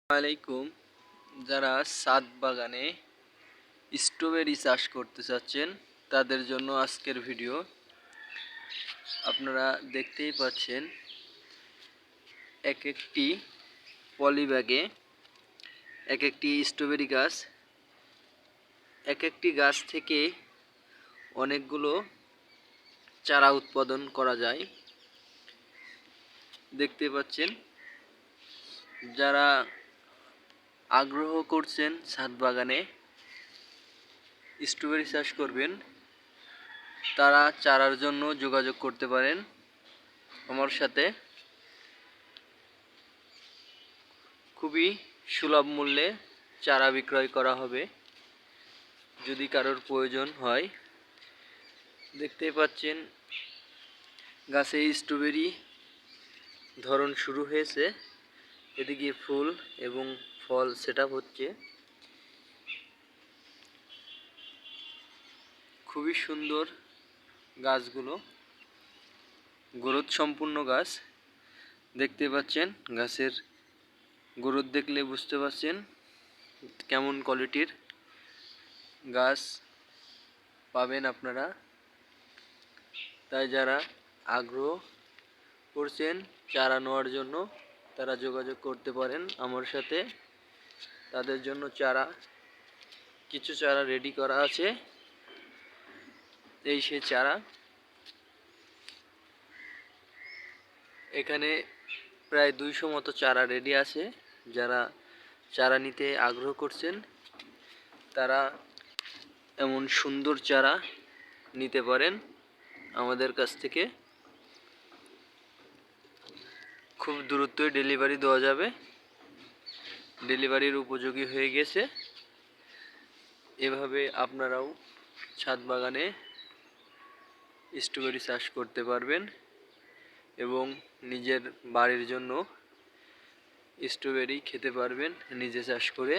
আলাইকুম। যারা ছাদ বাগানে স্ট্রবেরি চাষ করতে চাচ্ছেন তাদের জন্য আজকের ভিডিও। আপনারা দেখতেই পাচ্ছেন এক একটি পলি ব্যাগে এক একটি স্ট্রবেরি গাছ। এক একটি গাছ থেকে অনেকগুলো চারা উৎপাদন করা যায়। দেখতে পাচ্ছেন যারা আগ্রহ করছেন ছাদ বাগানে স্ট্রবেরি চাষ করবেন তারা চারার জন্য যোগাযোগ করতে পারেন আমার সাথে। খুবই সুলভ মূল্যে চারা বিক্রয় করা হবে যদি কারোর প্রয়োজন হয়। দেখতেই পাচ্ছেন গাছে স্ট্রবেরি ধরন শুরু হয়েছে, এদিকে ফুল এবং ফল সেটআপ হচ্ছে। খুবই সুন্দর গাছগুলো, গ্রোথ সম্পূর্ণ গাছ। দেখতে পাচ্ছেন গাছের গ্রোথ দেখলে বুঝতে পারছেন কেমন কোয়ালিটির গাছ পাবেন আপনারা। তাই যারা আগ্রহ করছেন চারা নেওয়ার জন্য তারা যোগাযোগ করতে পারেন আমার সাথে। তাদের জন্য কিছু চারা রেডি করা আছে। এই সে চারা, এখানে প্রায় 200 মতো চারা রেডি আছে। যারা চারা নিতে আগ্রহ করছেন তারা এমন সুন্দর চারা নিতে পারেন আমাদের কাছ থেকে। খুব দ্রুতই ডেলিভারি দেওয়া যাবে, ডেলিভারির উপযোগী হয়ে গেছে। এভাবে আপনারাও ছাদ বাগানে স্ট্রবেরি চাষ করতে পারবেন এবং নিজের বাড়ির জন্য স্ট্রবেরি খেতে পারবেন নিজে চাষ করে।